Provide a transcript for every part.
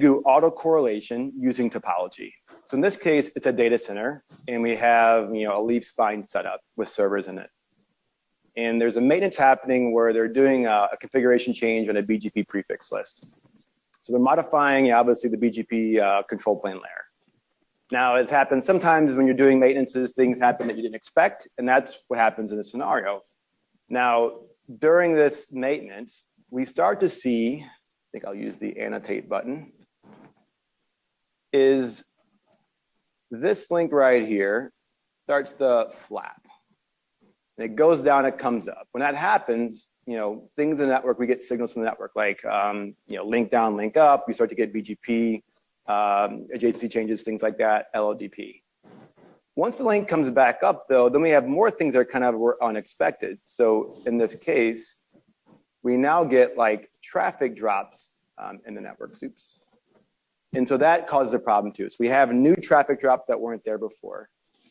do autocorrelation using topology. So in this case, it's a data center, and we have a leaf spine set up with servers in it. And there's a maintenance happening where they're doing a configuration change on a BGP prefix list. So they're modifying, obviously, the BGP control plane layer. Now, it happens sometimes when you're doing maintenances, things happen that you didn't expect, and that's what happens in this scenario. Now, during this maintenance, we start to see, I think I'll use the annotate button, is this link right here starts to flap. And it goes down, it comes up. When that happens, things in the network, we get signals from the network like, link down, link up. We start to get BGP, adjacency changes, things like that, LODP. Once the link comes back up, though, then we have more things that were unexpected. So in this case, we now get like traffic drops in the network. Oops. And so that causes a problem too. So we have new traffic drops that weren't there before.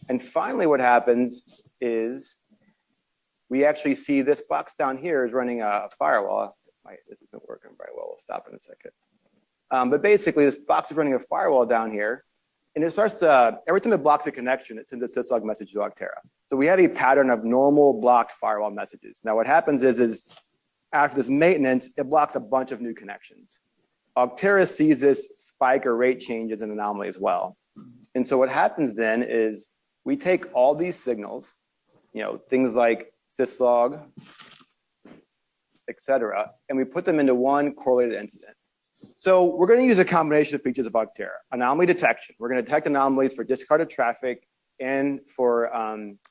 And finally, what happens is we actually see this box down here is running a firewall. This isn't working very well. We'll stop in a second. But basically, this box is running a firewall down here. And it starts to, every time it blocks a connection, it sends a syslog message to Octera. So we have a pattern of normal blocked firewall messages. Now, what happens is after this maintenance, it blocks a bunch of new connections. Octera sees this spike or rate change as an anomaly as well. And so what happens then is we take all these signals, things like syslog, et cetera, and we put them into one correlated incident. So we're going to use a combination of features of Octera. Anomaly detection. We're going to detect anomalies for discarded traffic and for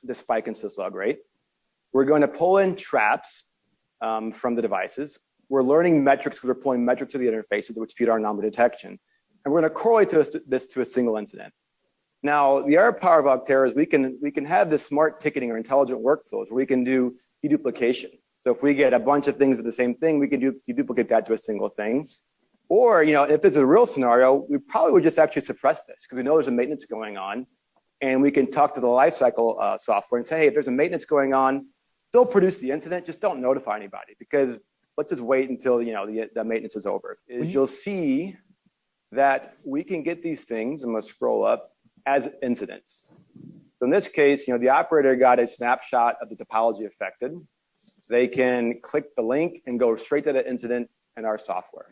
the spike in syslog rate. We're going to pull in traps from the devices. We're learning metrics because we're pulling metrics to the interfaces which feed our anomaly detection. And we're going to correlate this to a single incident. Now, the other power of Octera is we can have this smart ticketing or intelligent workflows where we can do deduplication. So if we get a bunch of things with the same thing, we can deduplicate that to a single thing. Or, if it's a real scenario, we probably would just actually suppress this because we know there's a maintenance going on. And we can talk to the lifecycle software and say, hey, if there's a maintenance going on, still produce the incident, just don't notify anybody because let's just wait until the maintenance is over. You'll see that we can get these things, I'm going to scroll up, as incidents. So in this case, the operator got a snapshot of the topology affected. They can click the link and go straight to the incident in our software.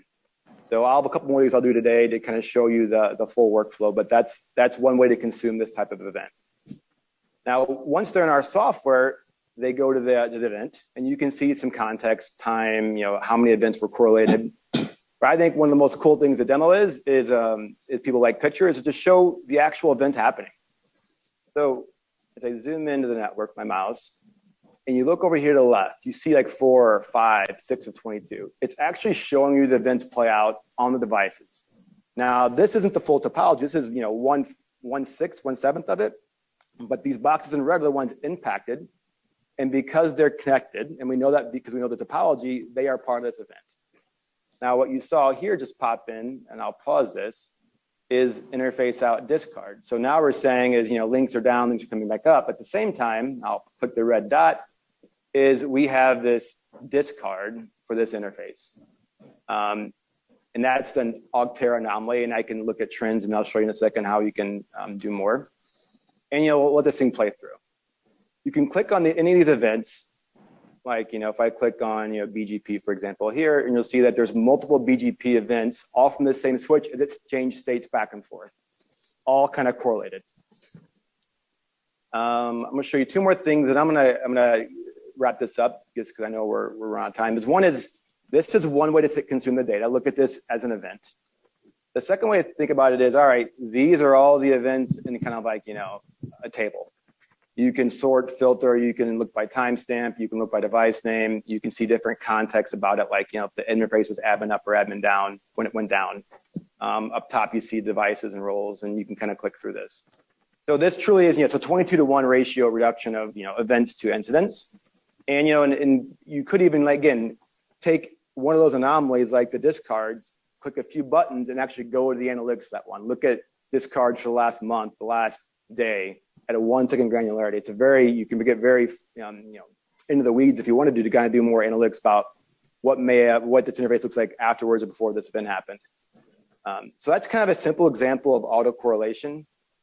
So I'll have a couple more of these I'll do today to kind of show you the full workflow, but that's one way to consume this type of event. Now, once they're in our software, they go to the event, and you can see some context, time, how many events were correlated. But I think one of the most cool things the demo is people like pictures, is to show the actual event happening. So as I zoom into the network, my mouse, and you look over here to the left, you see like 4, 5, 6 of 22. It's actually showing you the events play out on the devices. Now, this isn't the full topology. This is 1/6, 1/7 of it. But these boxes in red are the ones impacted. And because they're connected, and we know that because we know the topology, they are part of this event. Now, what you saw here just pop in, and I'll pause this, is interface out discard. So now we're saying is, links are down, links are coming back up. At the same time, I'll click the red dot, is we have this discard for this interface. And that's the Octera anomaly, and I can look at trends, and I'll show you in a second how you can do more. And we'll let this thing play through. You can click on any of these events, like if I click on BGP, for example, here, and you'll see that there's multiple BGP events, all from the same switch as it's changed states back and forth, all kind of correlated. I'm going to show you two more things, and I'm gonna wrap this up just because I know we're out of time. This is one way to consume the data. Look at this as an event. The second way to think about it is, all right, these are all the events in kind of like a table. You can sort, filter, you can look by timestamp, you can look by device name, you can see different contexts about it, like if the interface was admin up or admin down when it went down. Up top, you see devices and roles, and you can kind of click through this. So this truly is, it's a 22-to-1 ratio reduction of events to incidents. And and you could even again take one of those anomalies like the discards, click a few buttons, and actually go to the analytics of that one. Look at discards for the last month, the last day, at a 1-second granularity. It's you can get very into the weeds if you want to kind of do more analytics about what this interface looks like afterwards or before this event happened. So that's kind of a simple example of autocorrelation.